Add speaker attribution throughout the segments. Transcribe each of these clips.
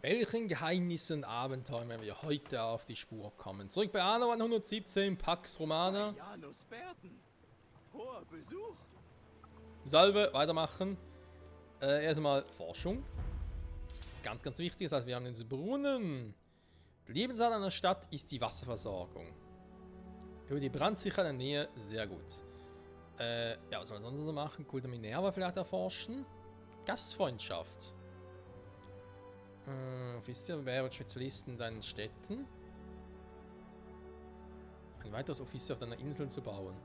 Speaker 1: Welchen Geheimnissen und Abenteuern werden wir heute auf die Spur kommen? Zurück bei Anno 117, Pax Romana.
Speaker 2: Janus Berten. Hoher Besuch.
Speaker 1: Salve, weitermachen. Erstmal Forschung. Ganz, ganz wichtig. Das heißt, wir haben diesen Brunnen. Die Lebensart einer Stadt ist die Wasserversorgung. Über die brandsichere Nähe, sehr gut. Ja, was soll man sonst so machen? Kult der Minerva vielleicht erforschen. Gastfreundschaft. Wisst ihr, wer wird Spezialisten in deinen Städten? Ein weiteres Offizier auf deiner Insel zu bauen.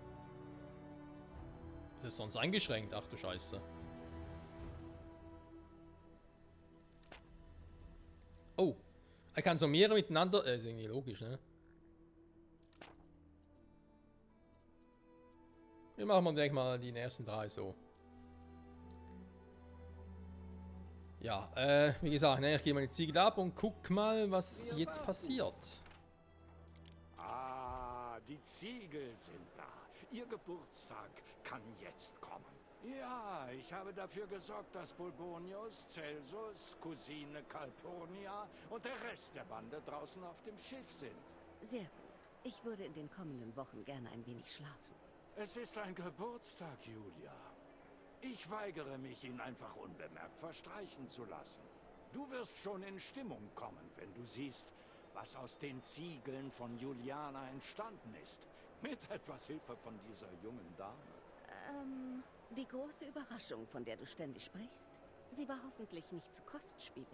Speaker 1: Das ist sonst eingeschränkt, ach du Scheiße. Oh, er kann so mehrere miteinander. Ist irgendwie logisch, ne? Wir machen mal direkt mal die ersten drei so. Ja, wie gesagt, ne, ich gehe mal die Ziegel ab und guck mal, was jetzt passiert.
Speaker 3: Ah, die Ziegel sind da. Ihr Geburtstag kann jetzt kommen. Ja, ich habe dafür gesorgt, dass Bulbonius, Celsus, Cousine Calpurnia und der Rest der Bande draußen auf dem Schiff sind.
Speaker 4: Sehr gut. Ich würde in den kommenden Wochen gerne ein wenig schlafen.
Speaker 3: Es ist ein Geburtstag, Julia. Ich weigere mich, ihn einfach unbemerkt verstreichen zu lassen. Du wirst schon in Stimmung kommen, wenn du siehst, was aus den Ziegeln von Juliana entstanden ist. Mit etwas Hilfe von dieser jungen Dame.
Speaker 4: Die große Überraschung, von der du ständig sprichst, sie war hoffentlich nicht zu kostspielig.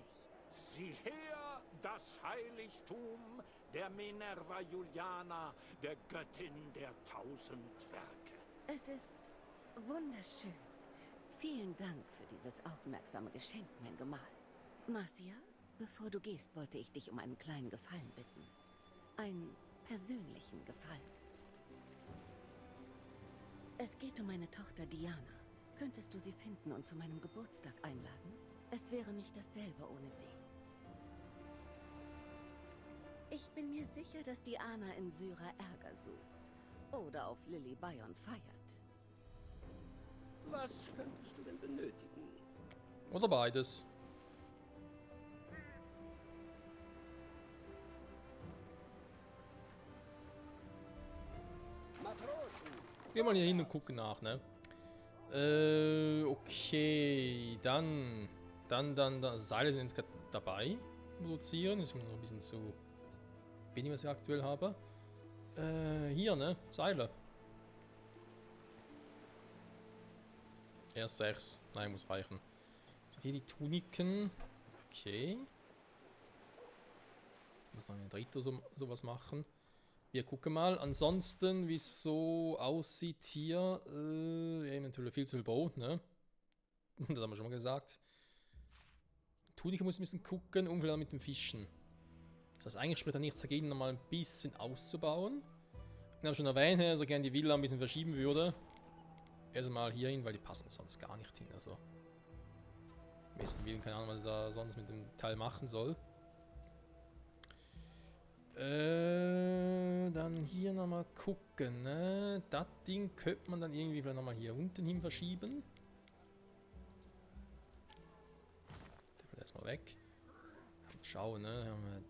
Speaker 3: Sieh her, das Heiligtum der Minerva Juliana, der Göttin der 1000 Werke.
Speaker 4: Es ist wunderschön. Vielen Dank für dieses aufmerksame Geschenk, mein Gemahl. Marcia, bevor du gehst, wollte ich dich um einen kleinen Gefallen bitten. Einen persönlichen Gefallen. Es geht um meine Tochter Diana. Könntest du sie finden und zu meinem Geburtstag einladen? Es wäre nicht dasselbe ohne sie. Ich bin mir sicher, dass Diana in Syra Ärger sucht. Oder auf Lily Bion feiert.
Speaker 2: Was könntest du denn benötigen?
Speaker 1: Oder beides.
Speaker 2: Matrosen.
Speaker 1: Geh mal hier hin und gucken nach, ne? Okay. Dann. Seile sind jetzt gerade dabei. Produzieren. Ist mir noch ein bisschen zu wenig, was ich aktuell habe. Hier, ne? Seile. Erst 6. Nein, muss reichen. So, hier die Tuniken. Okay. Muss noch ein dritter sowas machen. Wir gucken mal. Ansonsten, wie es so aussieht hier. Natürlich viel zu viel Brot, ne? Das haben wir schon mal gesagt. Tunika muss ein bisschen gucken. Umfeld mit dem Fischen. Das heißt, eigentlich spricht da nichts dagegen, nochmal ein bisschen auszubauen. Ich habe schon erwähnt, dass er gerne die Villa ein bisschen verschieben würde. Erstmal hier hin, weil die passen sonst gar nicht hin. Also. Am besten Willen, keine Ahnung, was er da sonst mit dem Teil machen soll. Dann hier nochmal gucken, ne? Das Ding könnte man dann irgendwie vielleicht nochmal hier unten hin verschieben. Der will erstmal weg. Mal schauen, ne? Haben wir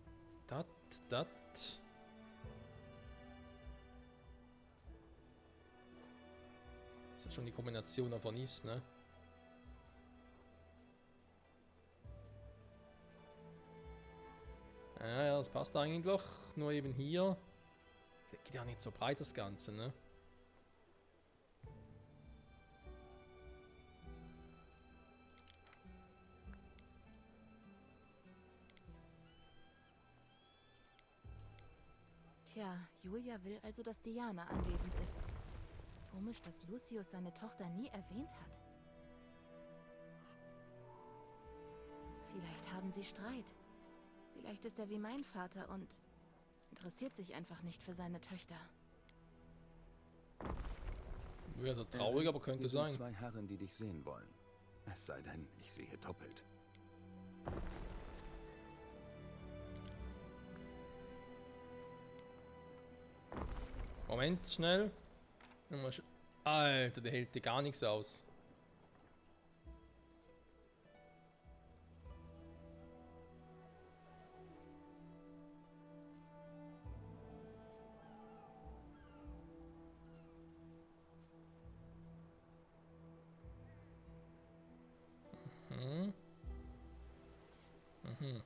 Speaker 1: das. Das ist schon die Kombination davon ist, ne? Ja, das passt eigentlich. Nur eben hier. Geht ja nicht so breit das Ganze, ne?
Speaker 5: Tja, Julia will also, dass Diana anwesend ist. Komisch, dass Lucius seine Tochter nie erwähnt hat. Vielleicht haben sie Streit. Vielleicht ist er wie mein Vater und interessiert sich einfach nicht für seine Töchter.
Speaker 1: Wäre so traurig, aber könnte
Speaker 2: Wir sind
Speaker 1: sein.
Speaker 2: zwei Herren, die dich sehen wollen. Es sei denn, ich sehe doppelt.
Speaker 1: Moment, schnell. Alter, der hält dir gar nichts aus. Mhm.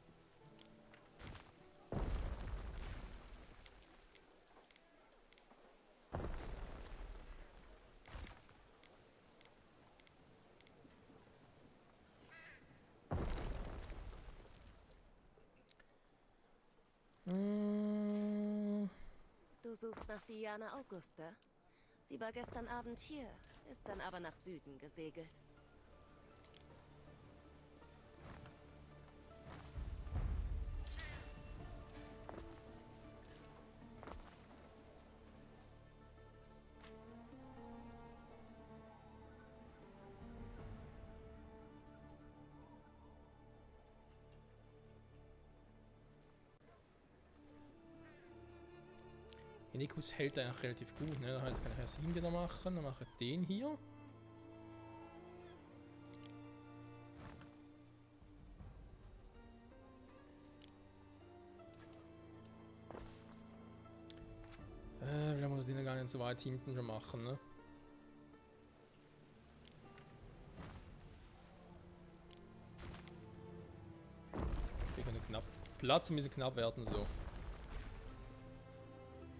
Speaker 4: Du suchst nach Diana Augusta? Sie war gestern Abend hier, ist dann aber nach Süden gesegelt.
Speaker 1: Inikus hält eigentlich relativ gut, ne? Das heißt, kann ich erst ihn wieder machen, dann mache ich den hier. Wir muss den ja gar nicht so weit hinten schon machen, ne? Wir können knapp. Platz ein bisschen knapp werden, so.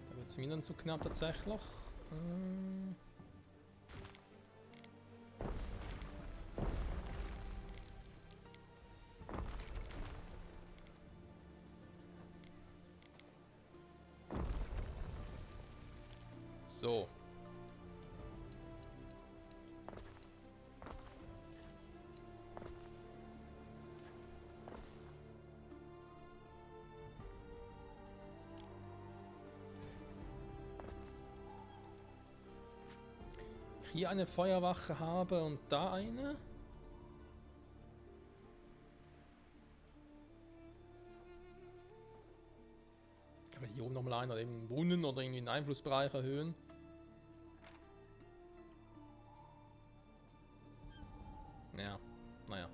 Speaker 1: Da wird es mir dann zu knapp tatsächlich. So. Hier eine Feuerwache habe und da eine. Aber hier oben nochmal einen oder eben einen Brunnen oder irgendwie einen Einflussbereich erhöhen. Ja, naja.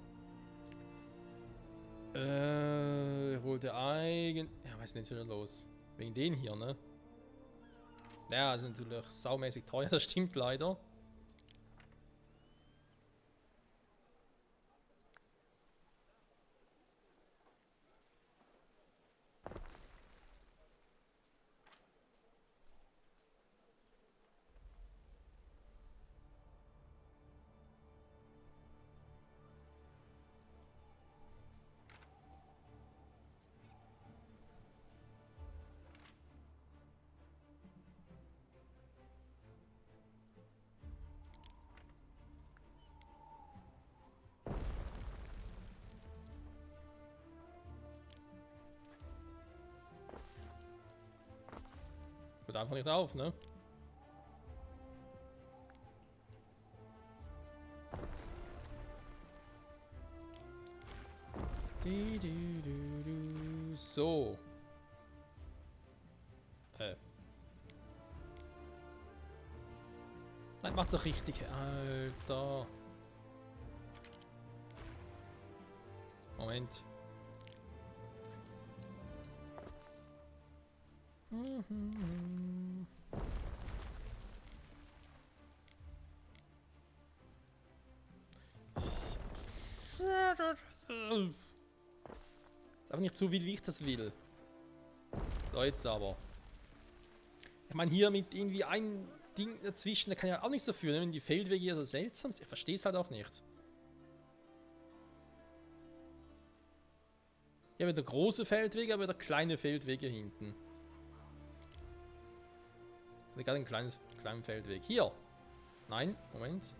Speaker 1: Ich wollte eigentlich. Ja, weiß nicht, was ist denn los? Wegen den hier, ne? Ja, ist natürlich saumäßig teuer, das stimmt leider. Hört einfach nicht auf, ne? So. Nein, macht doch richtig, Alter. Moment. Ist aber nicht so, wie ich das will. So, jetzt aber. Ich meine, hier mit irgendwie ein Ding dazwischen, da kann ja auch nichts dafür, ne? Wenn die Feldwege hier so seltsam sind. Ich verstehe es halt auch nicht. Ja, wieder große Feldwege, aber wieder kleine Feldwege hinten. Gerade ein kleinen Feldweg. Hier! Nein, Moment.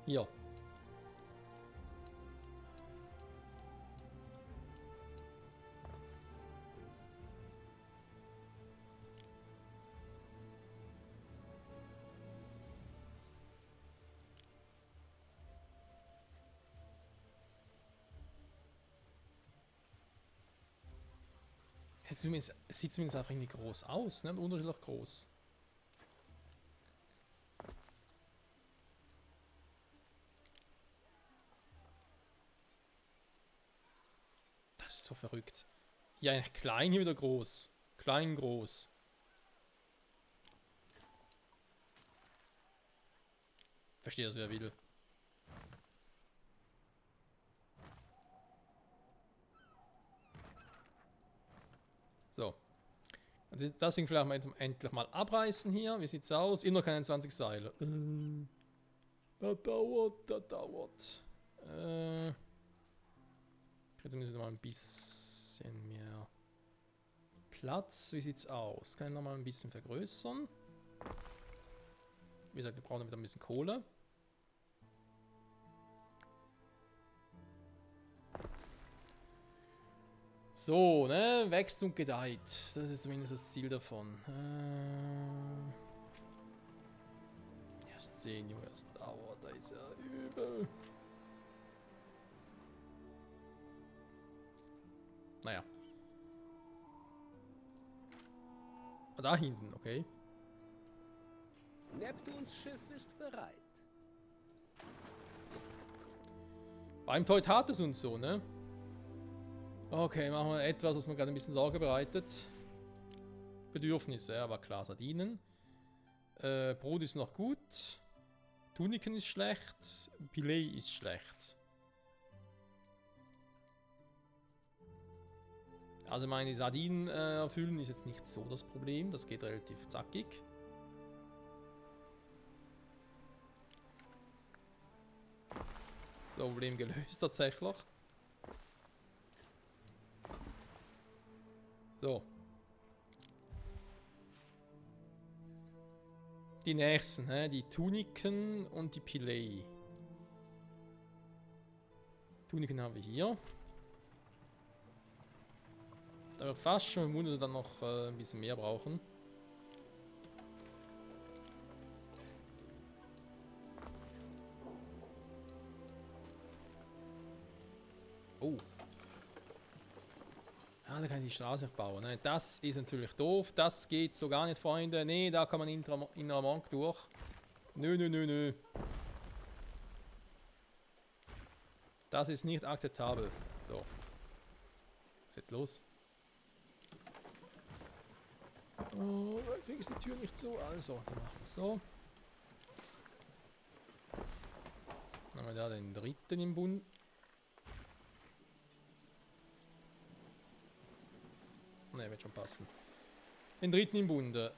Speaker 1: Hier. Es sieht zumindest einfach irgendwie groß aus, ne? Unterschiedlich groß. Das ist so verrückt. Hier eigentlich klein, hier wieder groß. Klein, groß. Verstehe das, wer will. So. Also das Ding vielleicht mal endlich mal abreißen hier. Wie sieht's aus? Immer keine 20 Seile. Das dauert, das dauert. Jetzt müssen wir mal ein bisschen mehr Platz. Wie sieht's aus? Kann ich noch mal ein bisschen vergrößern? Wie gesagt, wir brauchen wieder ein bisschen Kohle. So, ne? Wächst und gedeiht. Das ist zumindest das Ziel davon. Erst 10, Junge, das dauert. Da ist ja übel. Naja. Ah, da hinten, okay.
Speaker 6: Neptuns Schiff ist bereit.
Speaker 1: Beim Teutates und so, ne? Okay, machen wir etwas, was mir gerade ein bisschen Sorge bereitet. Bedürfnisse, ja, war klar. Sardinen. Brot ist noch gut. Tuniken ist schlecht. Pilet ist schlecht. Also meine Sardinen erfüllen ist jetzt nicht so das Problem. Das geht relativ zackig. Problem gelöst tatsächlich. So. Die nächsten, die Tuniken und die Pilet. Tuniken haben wir hier. Da wird fast schon im Wunder dann noch ein bisschen mehr brauchen. Oh. Ah, da kann ich die Straße nicht bauen. Ne? Das ist natürlich doof. Das geht so gar nicht, Freunde. Nee, da kann man in der Monk durch. Nö, nö, nö, nö. Das ist nicht akzeptabel. So. Was ist jetzt los? Oh, da krieg ich die Tür nicht zu. Also, dann machen wir so. Dann haben wir da den dritten im Bund. Ne, wird schon passen. Den dritten im Bunde.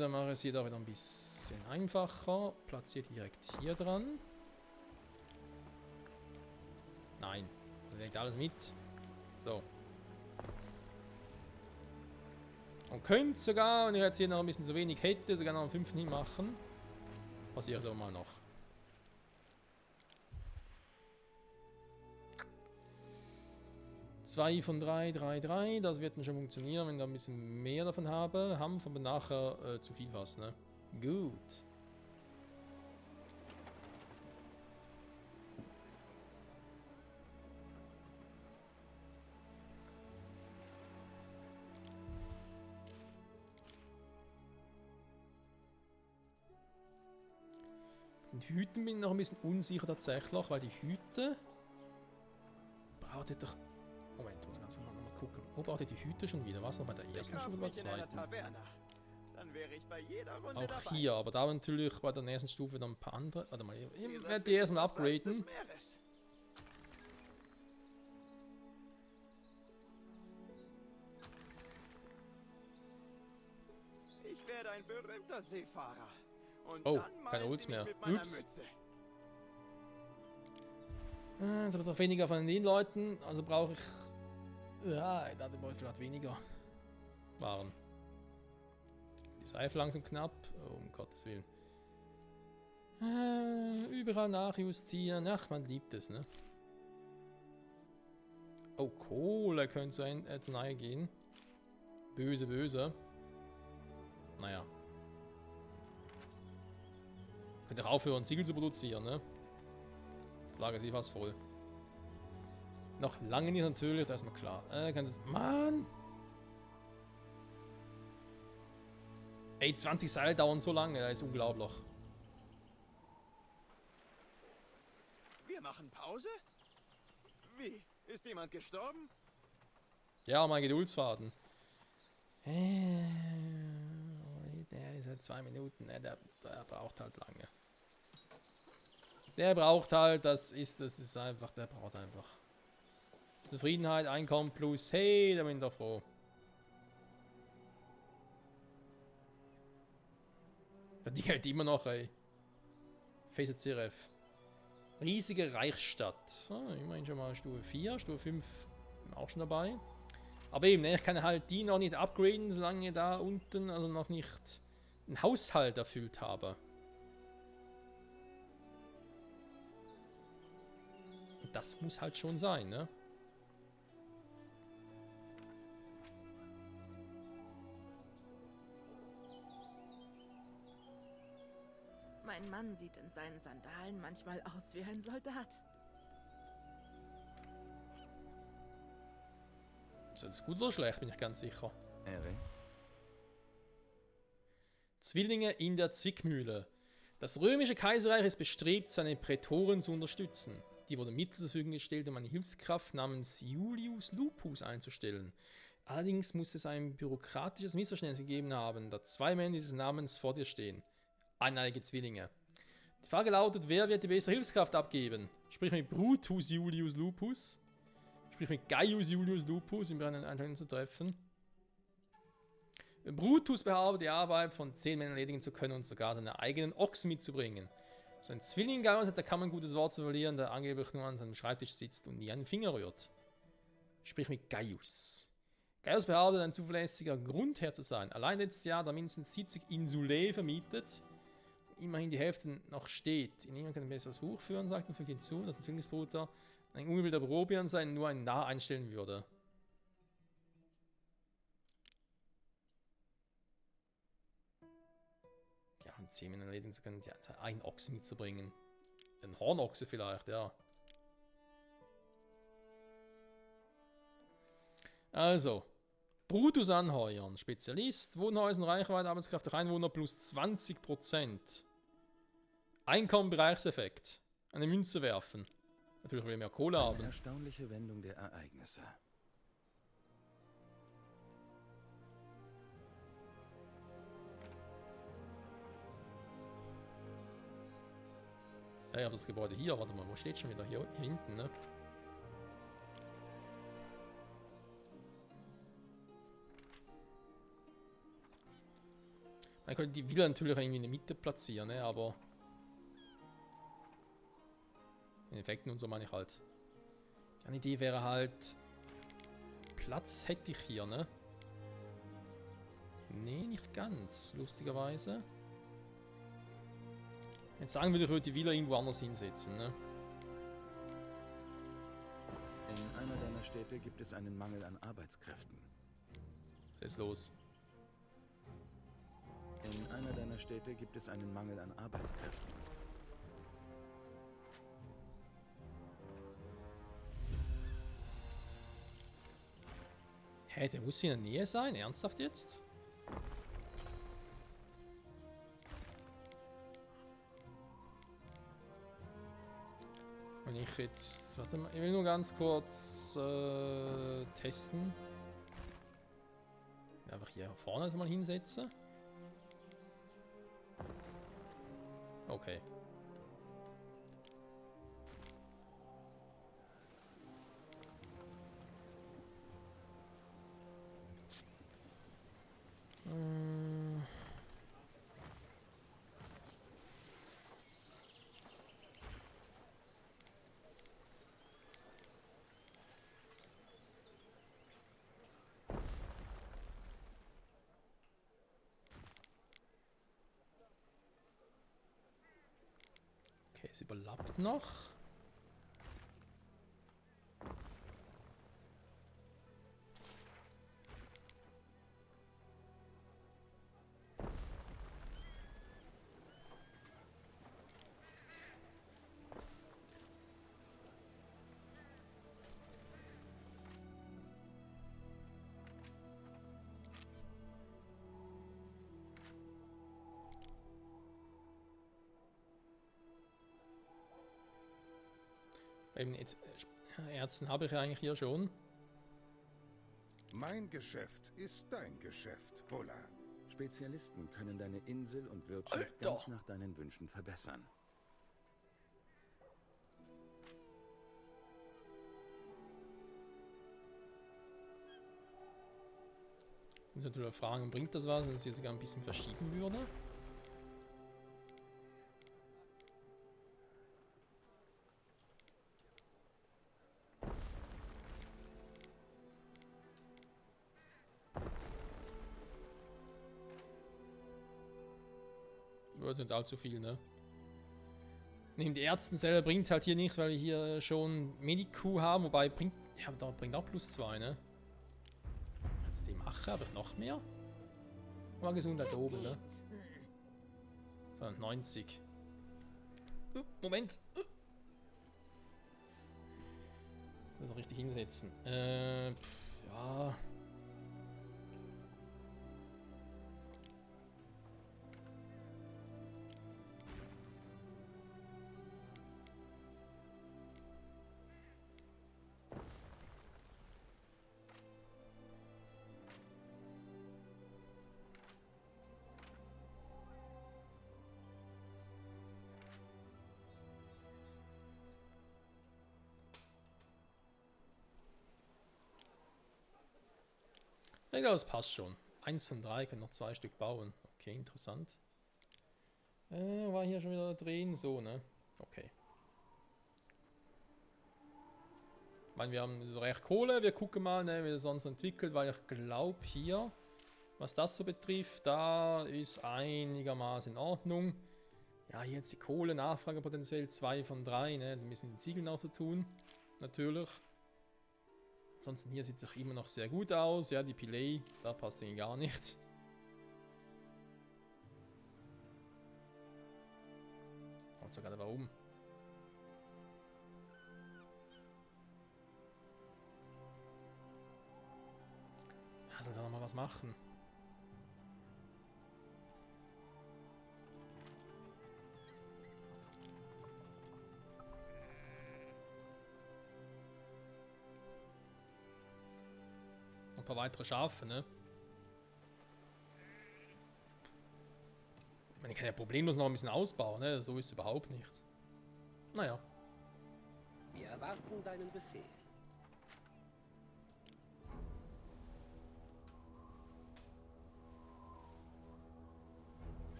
Speaker 1: Dann mache ich es hier da wieder ein bisschen einfacher. Platziert direkt hier dran. Nein, das legt alles mit. So. Und könnte sogar, wenn ich jetzt hier noch ein bisschen zu wenig hätte, sogar noch einen 5. hinmachen. Passiert so mal noch. Zwei von 3, 3, 3. Das wird dann schon funktionieren, wenn ich da ein bisschen mehr davon habe. Haben aber nachher zu viel was, ne? Gut. Den Hüten bin ich noch ein bisschen unsicher tatsächlich, weil die Hüte braucht ihr doch. Moment, ich muss ganz normal mal gucken. Wo braucht ihr die Hüte schon wieder? Was noch bei der ersten Stufe oder bei der zweiten?
Speaker 6: Dann wäre ich bei jeder Runde
Speaker 1: Auch
Speaker 6: dabei.
Speaker 1: hier, aber da natürlich bei der nächsten Stufe dann ein paar andere. Warte mal, ich werde die ersten upgraden.
Speaker 6: Ich werde ein berühmter Seefahrer. Und
Speaker 1: Oh,
Speaker 6: dann
Speaker 1: keine
Speaker 6: malen
Speaker 1: Holz
Speaker 6: Sie mich
Speaker 1: mehr.
Speaker 6: mit meiner
Speaker 1: Ups.
Speaker 6: Mütze.
Speaker 1: Jetzt wird auch weniger von den Leuten, also brauche ich. Ja, da brauche ich vielleicht weniger Waren. Die Seife langsam knapp. Oh, um Gottes Willen. Überall nachjustieren. Ach, man liebt es, ne? Oh, Kohle könnte zu nahe gehen. Böse, böse. Naja. Könnt ihr aufhören, Ziegel zu produzieren, ne? Das Lager ist eh fast voll. Noch lange nicht natürlich, da ist mir klar. Mann! Ey, 20 Seile dauern so lange, das ist unglaublich.
Speaker 6: Wir machen Pause? Wie? Ist jemand gestorben?
Speaker 1: Ja, mein Geduldsfaden. Der ist halt 2 Minuten, ne? Der braucht halt lange. Der braucht halt, das ist einfach, der braucht einfach Zufriedenheit, Einkommen plus, hey, da bin ich doch froh. Die hält immer noch, ey. FCRF. Riesige Reichsstadt. Oh, immerhin schon mal Stufe 4, Stufe 5 auch schon dabei. Aber eben, ich kann halt die noch nicht upgraden, solange ich da unten also noch nicht einen Haushalt erfüllt habe. Und das muss halt schon sein, ne?
Speaker 5: Mein Mann sieht in seinen Sandalen manchmal aus wie ein Soldat.
Speaker 1: Ist das gut oder schlecht, bin ich ganz sicher.
Speaker 2: Eri?
Speaker 1: Zwillinge in der Zwickmühle. Das römische Kaiserreich ist bestrebt, seine Prätoren zu unterstützen. Die wurden Mittel zur Verfügung gestellt, um eine Hilfskraft namens Iulius Lupus einzustellen. Allerdings muss es ein bürokratisches Missverständnis gegeben haben, da zwei Männer dieses Namens vor dir stehen. Eineiige Zwillinge. Die Frage lautet, wer wird die bessere Hilfskraft abgeben? Sprich mit Brutus Iulius Lupus. Sprich mit Gaius Iulius Lupus, um einen Einzelnen zu treffen. Brutus behauptet, die Arbeit von 10 Männern erledigen zu können und sogar seine eigenen Ochsen mitzubringen. So ein Zwilling Gaius hat da kaum ein gutes Wort zu verlieren, der angeblich nur an seinem Schreibtisch sitzt und nie einen Finger rührt. Sprich mit Gaius. Gaius behauptet, ein zuverlässiger Grundherr zu sein. Allein letztes Jahr hat er mindestens 70 Insulae vermietet. Immerhin die Hälfte noch steht. Niemand kann ein besseres Buch führen, sagt er, fügt hinzu, dass ein Zwillingsbruder ein ungebildeter Probian sein nur ein Narr einstellen würde. Ja, und 10 Männer erledigen zu können, einen Ochse mitzubringen. Ein Hornochse vielleicht, ja. Also, Brutus anheuern. Spezialist, Wohnhäuser, Reichweite, Arbeitskraft durch Einwohner plus 20%. Einkommen, Bereichseffekt. Eine Münze werfen. Natürlich will ich mehr Kohle haben.
Speaker 2: Eine erstaunliche Wendung der Ereignisse.
Speaker 1: Ja, ich habe das Gebäude hier. Warte mal, wo steht schon wieder? Hier hinten, ne? Man könnte die Villa natürlich irgendwie in der Mitte platzieren, ne? Aber in Effekten und so meine ich halt. Die eine Idee wäre halt, Platz hätte ich hier, ne? Nee, nicht ganz, lustigerweise. Jetzt sagen würde, ich würde die Villa irgendwo anders hinsetzen, ne?
Speaker 2: In einer deiner Städte gibt es einen Mangel an Arbeitskräften.
Speaker 1: Was ist jetzt los?
Speaker 2: In einer deiner Städte gibt es einen Mangel an Arbeitskräften.
Speaker 1: Hä, der muss in der Nähe sein? Ernsthaft jetzt? Wenn ich jetzt... Warte mal, ich will nur ganz kurz testen. Einfach hier vorne mal hinsetzen. Okay. Okay, es überlappt noch. Eben jetzt, Ärzten habe ich ja eigentlich hier schon.
Speaker 7: Mein Geschäft ist dein Geschäft, Bulla.
Speaker 2: Spezialisten können deine Insel und Wirtschaft
Speaker 1: Alter.
Speaker 2: ganz nach deinen Wünschen verbessern.
Speaker 1: muss natürlich fragen, bringt das was, wenn es hier sogar ein bisschen verschieben würde? Das sind allzu viel, ne? Neben die Ärzten selber bringt halt hier nicht, weil wir hier schon Mediku haben, wobei bringt. Ja, da bringt auch +2, ne? Jetzt die Mache, aber noch mehr? War Gesundheit oben, ne? 290. Moment. Muss richtig hinsetzen. Ja. Ich glaube, das passt schon. 1 von 3, können noch 2 Stück bauen. Okay, interessant. War hier schon wieder drehen? So, ne? Okay. Ich meine, wir haben so recht Kohle. Wir gucken mal, ne, wie das sonst entwickelt, weil ich glaube hier, was das so betrifft, da ist einigermaßen in Ordnung. Ja, hier jetzt die Kohle, Nachfrage potenziell 2 von 3, ne? Dann müssen wir mit den Ziegeln auch so tun. Natürlich. Ansonsten hier sieht es auch immer noch sehr gut aus. Ja, die Pilei, da passt irgendwie gar nichts. Und sogar warum? Ja, soll da nochmal was machen? Ein paar weitere Schafe, ne? Ich meine, ich kann ja problemlos noch ein bisschen ausbauen, ne? So ist es überhaupt nicht. Naja.
Speaker 8: Wir erwarten deinen Befehl.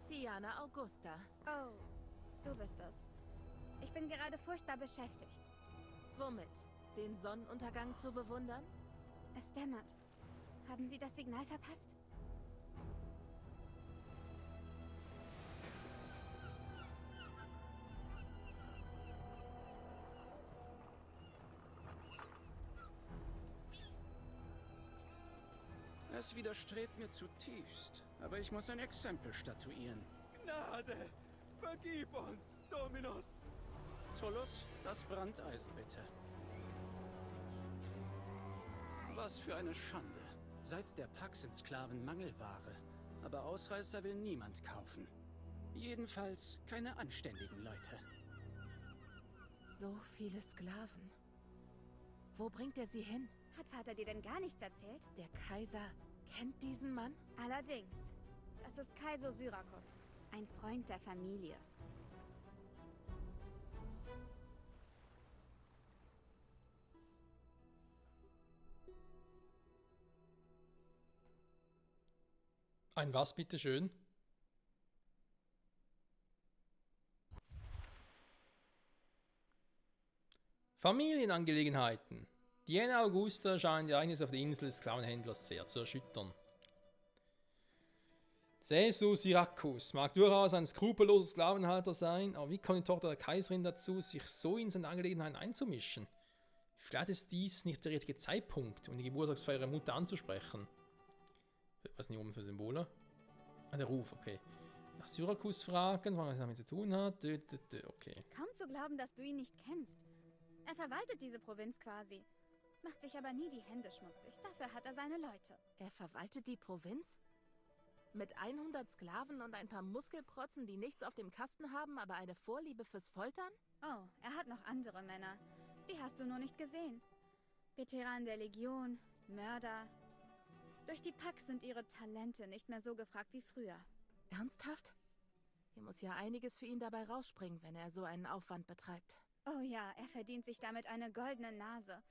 Speaker 5: Diana Augusta.
Speaker 9: Oh, du bist es. Ich bin gerade furchtbar beschäftigt.
Speaker 5: Womit? Den Sonnenuntergang zu bewundern?
Speaker 9: Es dämmert. Haben Sie das Signal verpasst?
Speaker 6: Es widerstrebt mir zutiefst, aber ich muss ein Exempel statuieren. Gnade! Vergib uns, Dominus! Tullus, das Brandeisen bitte. Was für eine Schande. Seit der Pax sind Sklaven Mangelware, aber Ausreißer will niemand kaufen. Jedenfalls keine anständigen Leute.
Speaker 5: So viele Sklaven. Wo bringt er sie hin?
Speaker 9: Hat Vater dir denn gar nichts erzählt?
Speaker 5: Der Kaiser kennt diesen Mann?
Speaker 9: Allerdings. Das ist Kaiser Syrakus, ein Freund der Familie.
Speaker 1: Ein was, bitteschön? Familienangelegenheiten. Diana Augusta scheinen die Ereignisse auf der Insel des Sklavenhändlers sehr zu erschüttern. Caesar Syrakus mag durchaus ein skrupelloser Sklavenhalter sein, aber wie kommt die Tochter der Kaiserin dazu, sich so in seine Angelegenheiten einzumischen? Vielleicht ist dies nicht der richtige Zeitpunkt, um die Geburtstagsfeier ihrer Mutter anzusprechen. Was nicht oben für Symbole? Ah, der Ruf, okay. Nach Syrakus fragen, was er damit zu tun hat. Okay.
Speaker 9: Kaum zu glauben, dass du ihn nicht kennst. Er verwaltet diese Provinz quasi. Macht sich aber nie die Hände schmutzig. Dafür hat er seine Leute.
Speaker 5: Er verwaltet die Provinz? Mit 100 Sklaven und ein paar Muskelprotzen, die nichts auf dem Kasten haben, aber eine Vorliebe fürs Foltern?
Speaker 9: Oh, er hat noch andere Männer. Die hast du nur nicht gesehen. Veteranen der Legion, Mörder. Durch die Pax sind ihre Talente nicht mehr so gefragt wie früher.
Speaker 5: Ernsthaft? Hier muss ja einiges für ihn dabei rausspringen, wenn er so einen Aufwand betreibt.
Speaker 9: Oh ja, er verdient sich damit eine goldene Nase.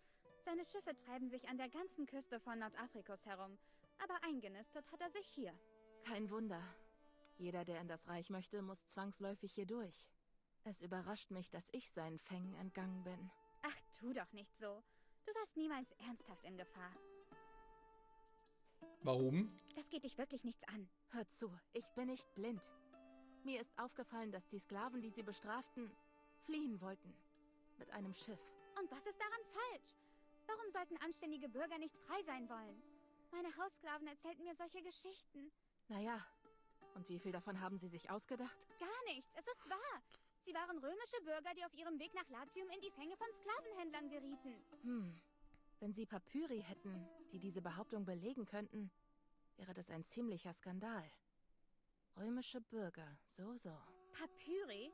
Speaker 9: Seine Schiffe treiben sich an der ganzen Küste von Nordafrikus herum, aber eingenistet hat er sich hier.
Speaker 5: Kein Wunder. Jeder, der in das Reich möchte, muss zwangsläufig hier durch. Es überrascht mich, dass ich seinen Fängen entgangen bin.
Speaker 9: Ach, tu doch nicht so. Du warst niemals ernsthaft in Gefahr.
Speaker 1: Warum?
Speaker 9: Das geht dich wirklich nichts an.
Speaker 5: Hör zu, ich bin nicht blind. Mir ist aufgefallen, dass die Sklaven, die sie bestraften, fliehen wollten. Mit einem Schiff.
Speaker 9: Und was ist daran falsch? Warum sollten anständige Bürger nicht frei sein wollen? Meine Haussklaven erzählten mir solche Geschichten.
Speaker 5: Naja, und wie viel davon haben sie sich ausgedacht?
Speaker 9: Gar nichts, es ist wahr. Sie waren römische Bürger, die auf ihrem Weg nach Latium in die Fänge von Sklavenhändlern gerieten.
Speaker 5: Wenn sie Papyri hätten, die diese Behauptung belegen könnten, wäre das ein ziemlicher Skandal. Römische Bürger, so.
Speaker 9: Papyri?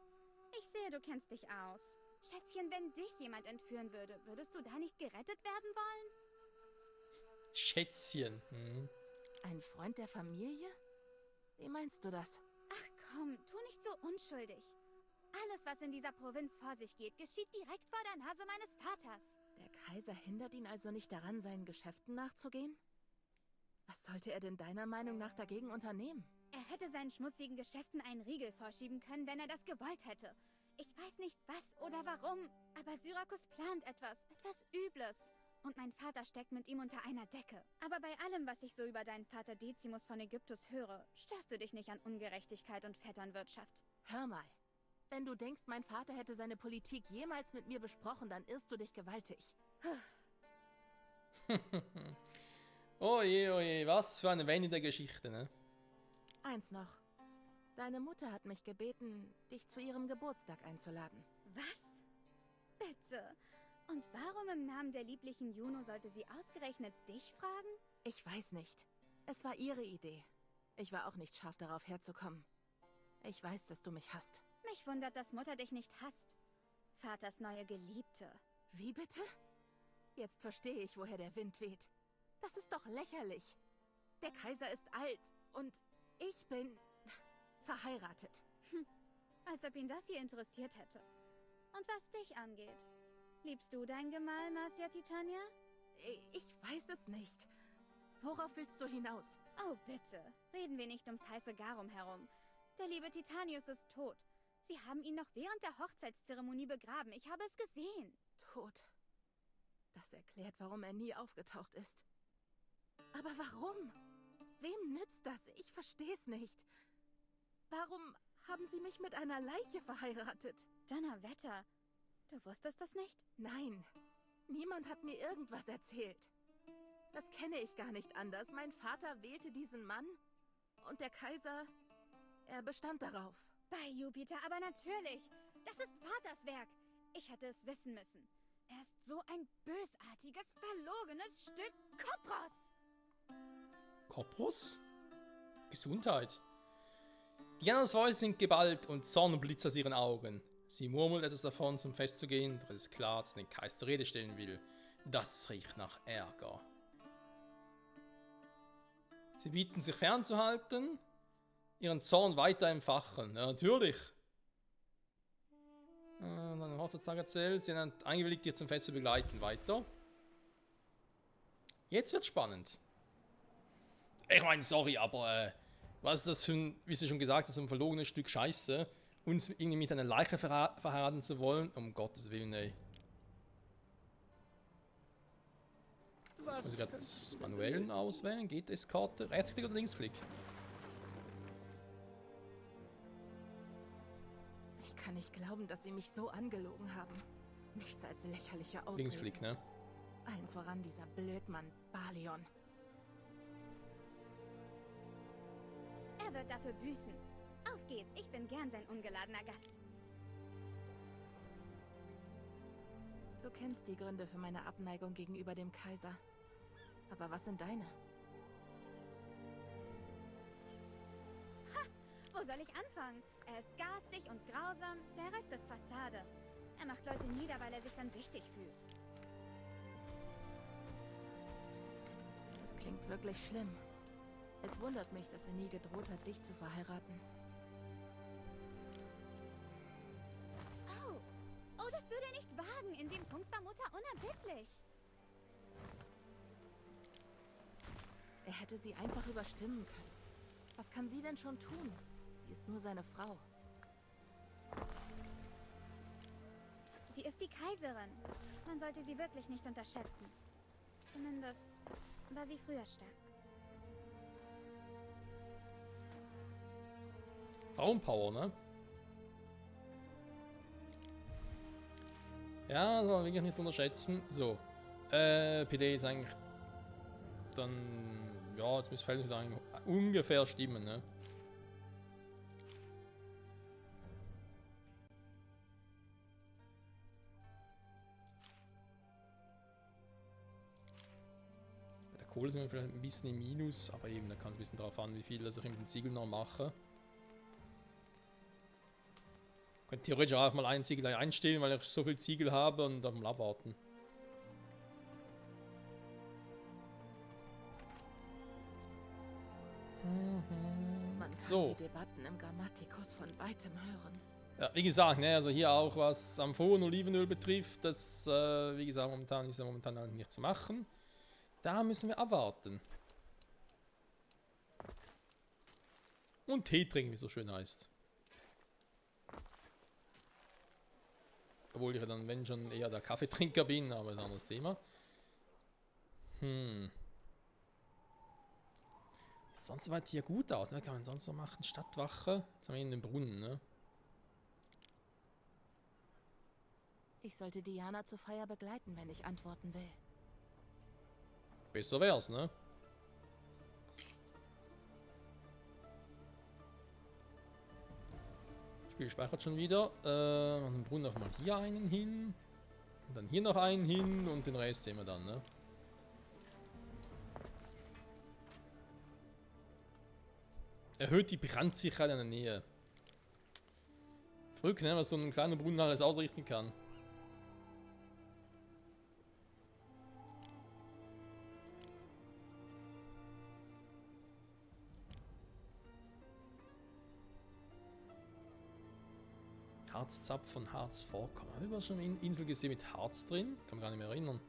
Speaker 9: Ich sehe, du kennst dich aus. Schätzchen, wenn dich jemand entführen würde, würdest du da nicht gerettet werden wollen?
Speaker 1: Schätzchen.
Speaker 5: Ein Freund der Familie? Wie meinst du das?
Speaker 9: Ach komm, tu nicht so unschuldig. Alles, was in dieser Provinz vor sich geht, geschieht direkt vor der Nase meines Vaters.
Speaker 5: Der Kaiser hindert ihn also nicht daran, seinen Geschäften nachzugehen? Was sollte er denn deiner Meinung nach dagegen unternehmen?
Speaker 9: Er hätte seinen schmutzigen Geschäften einen Riegel vorschieben können, wenn er das gewollt hätte. Ich weiß nicht was oder warum, aber Syrakus plant etwas Übles. Und mein Vater steckt mit ihm unter einer Decke. Aber bei allem, was ich so über deinen Vater Decimus von Ägyptus höre, störst du dich nicht an Ungerechtigkeit und Vetternwirtschaft.
Speaker 5: Hör mal. Wenn du denkst, mein Vater hätte seine Politik jemals mit mir besprochen, dann irrst du dich gewaltig.
Speaker 1: Oje, was für eine Wende der Geschichte, ne?
Speaker 5: Eins noch. Deine Mutter hat mich gebeten, dich zu ihrem Geburtstag einzuladen.
Speaker 9: Was? Bitte. Und warum im Namen der lieblichen Juno sollte sie ausgerechnet dich fragen?
Speaker 5: Ich weiß nicht. Es war ihre Idee. Ich war auch nicht scharf darauf herzukommen. Ich weiß, dass du mich hasst.
Speaker 9: Mich wundert, dass Mutter dich nicht hasst. Vaters neue Geliebte.
Speaker 5: Wie bitte? Jetzt verstehe ich, woher der Wind weht. Das ist doch lächerlich. Der Kaiser ist alt und ich bin verheiratet.
Speaker 9: Als ob ihn das hier interessiert hätte. Und was dich angeht. Liebst du deinen Gemahl, Marcia Titania?
Speaker 5: Ich weiß es nicht. Worauf willst du hinaus?
Speaker 9: Oh, bitte. Reden wir nicht ums heiße Garum herum. Der liebe Titanius ist tot. Sie haben ihn noch während der Hochzeitszeremonie begraben. Ich habe es gesehen.
Speaker 5: Tot. Das erklärt, warum er nie aufgetaucht ist. Aber warum? Wem nützt das? Ich verstehe es nicht. Warum haben sie mich mit einer Leiche verheiratet?
Speaker 9: Donnerwetter. Du wusstest das nicht?
Speaker 5: Nein. Niemand hat mir irgendwas erzählt. Das kenne ich gar nicht anders. Mein Vater wählte diesen Mann und der Kaiser, er bestand darauf.
Speaker 9: Bei Jupiter, aber natürlich. Das ist Vaters Werk. Ich hätte es wissen müssen. Er ist so ein bösartiges, verlogenes Stück Kopros.
Speaker 1: Kopros? Gesundheit. Dianas Voice sind geballt und Zorn blitzt aus ihren Augen. Sie murmelt etwas davon, zum Fest zu gehen, doch es ist klar, dass sie den Kreis zur Rede stellen will. Das riecht nach Ärger. Sie bieten sich fernzuhalten, ihren Zorn weiter entfachen. Ja, natürlich. Dann am Hochzeitstag erzählt, sie haben eingewilligt, ihr zum Fest zu begleiten. Weiter. Jetzt wird's spannend. Ich meine, sorry, aber was ist das für ein, wie sie schon gesagt hast, ein verlogenes Stück Scheiße, uns irgendwie mit einer Leiche verheiraten zu wollen? Um Gottes Willen, ey. Also gerade das Manuellen auswählen, GTS-Karte, Rechtsklick oder Linksklick?
Speaker 5: Ich kann nicht glauben, dass sie mich so angelogen haben. Nichts als lächerliche Ausreden.
Speaker 1: Linksklick, ne?
Speaker 5: Allen voran dieser Blödmann, Balion.
Speaker 9: Er wird dafür büßen. Auf geht's, ich bin gern sein ungeladener Gast.
Speaker 5: Du kennst die Gründe für meine Abneigung gegenüber dem Kaiser. Aber was sind deine?
Speaker 9: Ha! Wo soll ich anfangen? Er ist garstig und grausam, der Rest ist Fassade. Er macht Leute nieder, weil er sich dann wichtig fühlt.
Speaker 5: Das klingt wirklich schlimm. Es wundert mich, dass er nie gedroht hat, dich zu verheiraten.
Speaker 9: Oh, das würde er nicht wagen. In dem Punkt war Mutter unerbittlich.
Speaker 5: hätte sie einfach überstimmen können. Was kann sie denn schon tun? Sie ist nur seine Frau.
Speaker 9: Sie ist die Kaiserin. Man sollte sie wirklich nicht unterschätzen. Zumindest war sie früher stark.
Speaker 1: Frauenpower, ne? Ja, das soll man wirklich nicht unterschätzen. So. PD ist eigentlich dann. Ja, jetzt müsste Feld eigentlich ungefähr stimmen, ne? Bei der Kohle sind wir vielleicht ein bisschen im Minus, aber eben, da kann es ein bisschen drauf an, wie viel ich mit den Ziegeln noch mache. Ich könnte theoretisch auch mal einen Ziegel einstellen, weil ich so viel Ziegel habe und dann mal abwarten.
Speaker 5: Man kann
Speaker 1: So.
Speaker 5: die Debatten im Grammaticus von weitem hören.
Speaker 1: Ja, wie gesagt, ne, also hier auch was Amphoren Olivenöl betrifft, das, wie gesagt, momentan ist ja momentan nicht zu machen. Da müssen wir abwarten. Und Tee trinken, wie es so schön heißt. Obwohl ich ja dann, wenn schon, eher der Kaffeetrinker bin, aber ist ein anderes Thema. Sieht sonst soweit hier gut aus, ne? Kann man sonst noch machen? Stadtwache. Jetzt haben wir hier den Brunnen, ne?
Speaker 5: Ich sollte Diana zur Feier begleiten, wenn ich antworten will.
Speaker 1: Besser wär's, ne? Spiel speichert schon wieder. Den Brunnen einfach mal hier einen hin. Und dann hier noch einen hin und den Rest sehen wir dann, ne? Erhöht die Brandsicherheit in der Nähe. Verrückt, ne? Was so ein kleiner Brunnen alles ausrichten kann. Harzzapf von Harzvorkommen. Haben wir schon eine Insel gesehen mit Harz drin? Kann mich gar nicht mehr erinnern.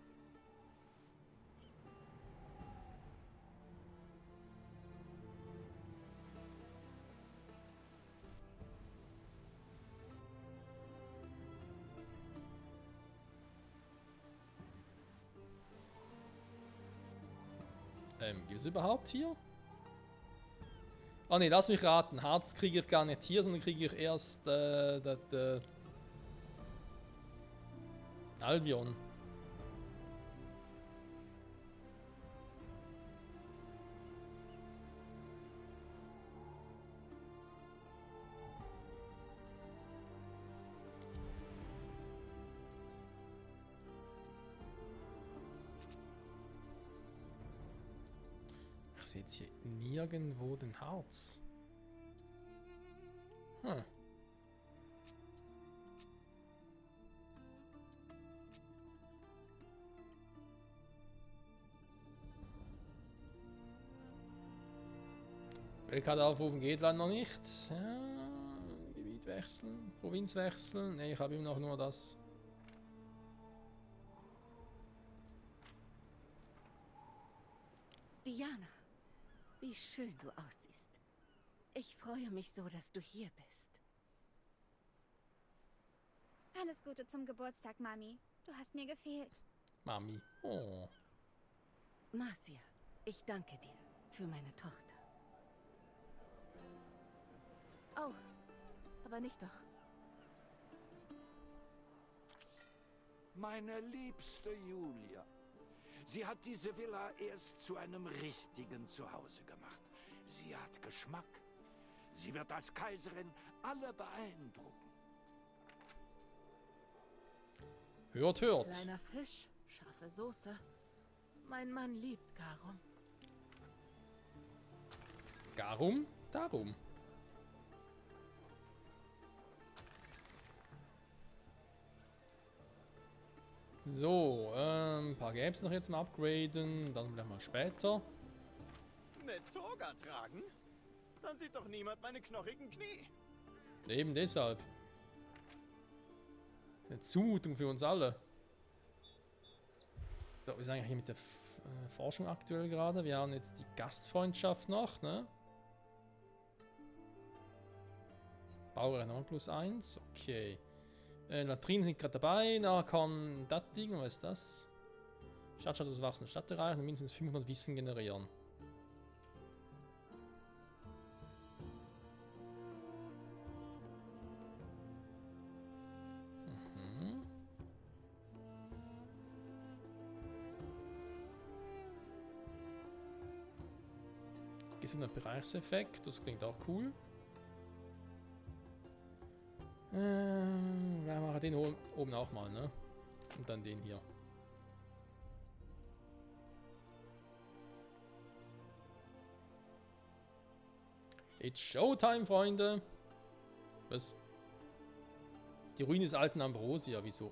Speaker 1: Gibt es überhaupt hier? Oh ne, lass mich raten. Harz kriege ich gar nicht hier, sondern kriege ich erst das Albion. Ich sehe jetzt hier nirgendwo den Harz. Weltkarte aufrufen geht leider noch nicht. Ja, Gebiet wechseln, Provinz wechseln. Ne, ich habe immer noch nur das.
Speaker 4: Diana, wie schön du aussiehst. Ich freue mich so, dass du hier bist.
Speaker 9: Alles Gute zum Geburtstag, Mami. Du hast mir gefehlt.
Speaker 1: Mami. Oh.
Speaker 4: Marcia, ich danke dir für meine Tochter.
Speaker 5: Oh, aber nicht doch.
Speaker 3: Meine liebste Julia. Sie hat diese Villa erst zu einem richtigen Zuhause gemacht. Sie hat Geschmack. Sie wird als Kaiserin alle beeindrucken.
Speaker 1: Hört, hört.
Speaker 5: Kleiner Fisch, scharfe Soße. Mein Mann liebt Garum.
Speaker 1: Garum? Darum. So, ein paar Games noch jetzt mal upgraden, dann vielleicht mal später.
Speaker 10: Eine Toga tragen? Dann sieht doch niemand meine knochigen Knie.
Speaker 1: Eben deshalb. Eine Zumutung für uns alle. So, wir sind eigentlich hier mit der Forschung aktuell gerade. Wir haben jetzt die Gastfreundschaft noch, ne? Bauer nochmal +1, okay. Latrinen sind gerade dabei, nachher kann das Ding, was ist das? Stadtstadt des wachsenden Stadtbereich und mindestens 500 Wissen generieren. Gesunder Bereichseffekt, das klingt auch cool. Wir machen den oben auch mal, ne? Und dann den hier. It's Showtime, Freunde! Was? Die Ruine des alten Ambrosia, wieso?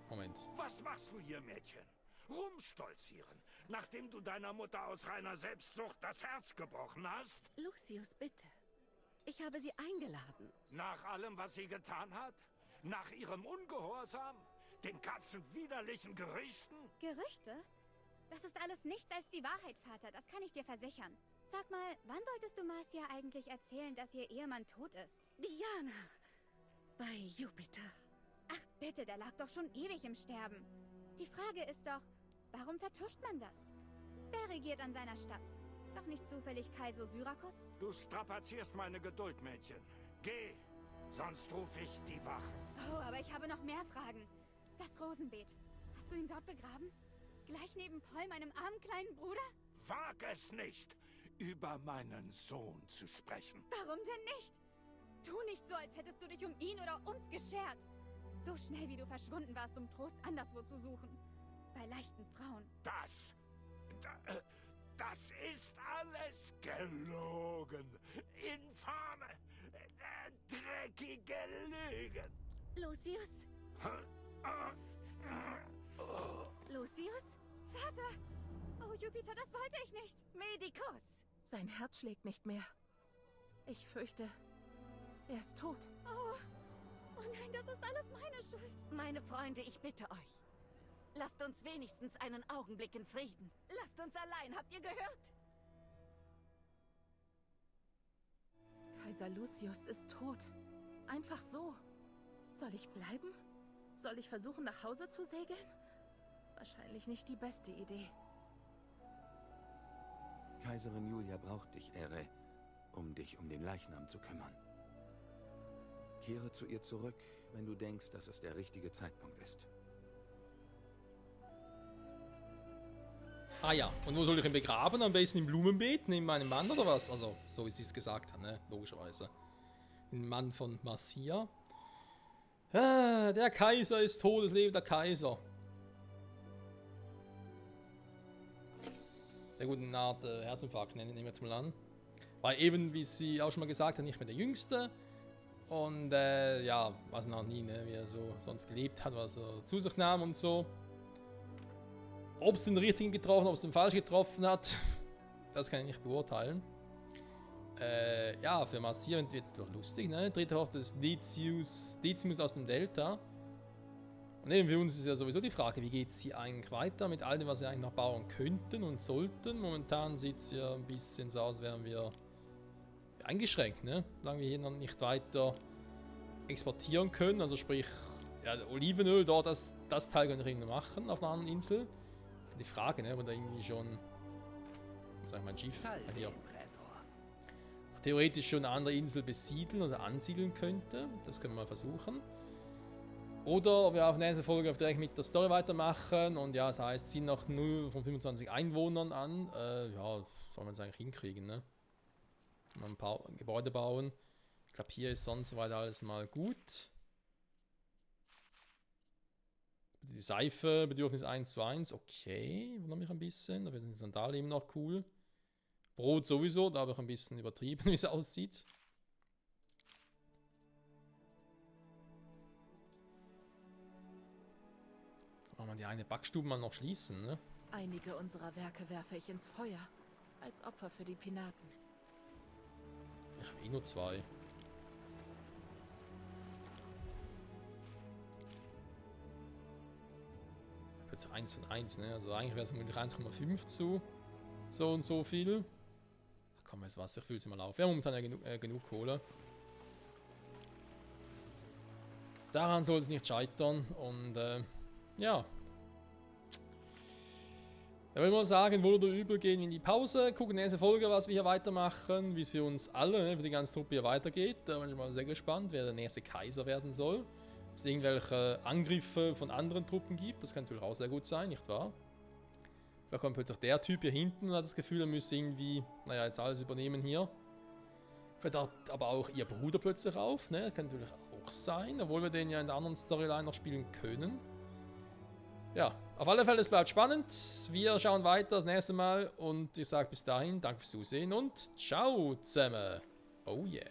Speaker 1: Moment.
Speaker 3: Was machst du hier, Mädchen? Rumstolzieren, nachdem du deiner Mutter aus reiner Selbstsucht das Herz gebrochen hast?
Speaker 4: Lucius, bitte. Ich habe sie eingeladen.
Speaker 3: Nach allem, was sie getan hat? Nach ihrem Ungehorsam? Den katzenwiderlichen Gerüchten?
Speaker 9: Gerüchte? Das ist alles nichts als die Wahrheit, Vater, das kann ich dir versichern. Sag mal, wann wolltest du Marcia eigentlich erzählen, dass ihr Ehemann tot ist?
Speaker 4: Diana, bei Jupiter.
Speaker 9: Ach bitte, der lag doch schon ewig im Sterben. Die Frage ist doch, warum vertuscht man das? Wer regiert an seiner Stadt? Doch nicht zufällig Kaiser Syrakus?
Speaker 3: Du strapazierst meine Geduld, Mädchen. Geh, sonst rufe ich die Wache.
Speaker 9: Oh, aber ich habe noch mehr Fragen. Das Rosenbeet. Hast du ihn dort begraben? Gleich neben Paul, meinem armen kleinen Bruder?
Speaker 3: Wag es nicht, über meinen Sohn zu sprechen.
Speaker 9: Warum denn nicht? Tu nicht so, als hättest du dich um ihn oder uns geschert. So schnell, wie du verschwunden warst, um Trost anderswo zu suchen. Bei leichten Frauen.
Speaker 3: Das ist alles gelogen. Infame, dreckige Lügen.
Speaker 4: Lucius? Lucius?
Speaker 9: Vater! Oh, Jupiter, das wollte ich nicht.
Speaker 4: Medikus!
Speaker 5: Sein Herz schlägt nicht mehr. Ich fürchte, er ist tot.
Speaker 9: Oh nein, das ist alles meine Schuld.
Speaker 4: Meine Freunde, ich bitte euch. Lasst uns wenigstens einen Augenblick in Frieden. Lasst uns allein, habt ihr gehört?
Speaker 5: Kaiser Lucius ist tot. Einfach so. Soll ich bleiben? Soll ich versuchen, nach Hause zu segeln? Wahrscheinlich nicht die beste Idee.
Speaker 2: Kaiserin Julia braucht dich, Ere, um dich um den Leichnam zu kümmern. Kehre zu ihr zurück, wenn du denkst, dass es der richtige Zeitpunkt ist.
Speaker 1: Ah ja, und wo soll ich ihn begraben? Am besten im Blumenbeet, neben meinem Mann oder was? Also, so wie sie es gesagt haben, ne? Logischerweise. Den Mann von Marcia. Ah, der Kaiser ist tot, es lebt der Kaiser. Sehr guten Art Herzinfarkt, nehmen wir jetzt mal an. War eben, wie sie auch schon mal gesagt hat, nicht mehr der Jüngste. Und ja, weiß man auch nie, ne, wie er so sonst gelebt hat, was er zu sich nahm und so. Ob es den richtigen getroffen, ob es den falschen getroffen hat, das kann ich nicht beurteilen. Ja, für Marcia wird es doch lustig, ne? Dritte Hoch des Decimus aus dem Delta. Und eben für uns ist ja sowieso die Frage, wie geht es hier eigentlich weiter mit all dem, was wir eigentlich noch bauen könnten und sollten. Momentan sieht es ja ein bisschen so aus, wären wir eingeschränkt, ne? Solange wir hier noch nicht weiter exportieren können, also sprich, ja, Olivenöl dort, das Teil können wir machen auf einer anderen Insel. Die Frage, ne, ob da irgendwie schon, sag ich mal, ein Schiff hier theoretisch schon eine andere Insel besiedeln oder ansiedeln könnte. Das können wir mal versuchen. Oder ob wir auf der nächsten Folge direkt mit der Story weitermachen und ja, das heißt, ziehen noch 0 von 25 Einwohnern an. Ja, soll man es eigentlich hinkriegen, ne? Mal ein paar Gebäude bauen. Ich glaube, hier ist sonst soweit alles mal gut. Die Seife, Bedürfnis 1:1, okay, wundert mich ein bisschen. Dafür sind die Sandalen eben noch cool. Brot sowieso, da habe ich ein bisschen übertrieben, wie es aussieht. Wollen wir die eine Backstube mal noch schließen, ne?
Speaker 5: Einige unserer Werke werfe ich ins Feuer, als Opfer für die Penaten.
Speaker 1: Ich habe eh nur 2. mit 1 von 1, ne? Also eigentlich wäre es vermutlich 1,5 zu so und so viel. Ach komm, jetzt was, ich fülle sie mal auf. Wir haben momentan ja genug Kohle. Daran soll es nicht scheitern und ja. Da würde man sagen, wohl oder übel gehen wir in die Pause, gucken nächste Folge, was wir hier weitermachen, wie es für uns alle, ne, für die ganze Truppe hier weitergeht. Da bin ich mal sehr gespannt, wer der nächste Kaiser werden soll. Ob es irgendwelche Angriffe von anderen Truppen gibt, das kann natürlich auch sehr gut sein, nicht wahr? Vielleicht kommt plötzlich der Typ hier hinten und hat das Gefühl, er müsse irgendwie, naja, jetzt alles übernehmen hier. Vielleicht hat aber auch ihr Bruder plötzlich auf, ne? Das kann natürlich auch sein, obwohl wir den ja in der anderen Storyline noch spielen können. Ja, auf alle Fälle, es bleibt spannend. Wir schauen weiter das nächste Mal und ich sage bis dahin, danke fürs Zusehen und ciao zusammen. Oh yeah.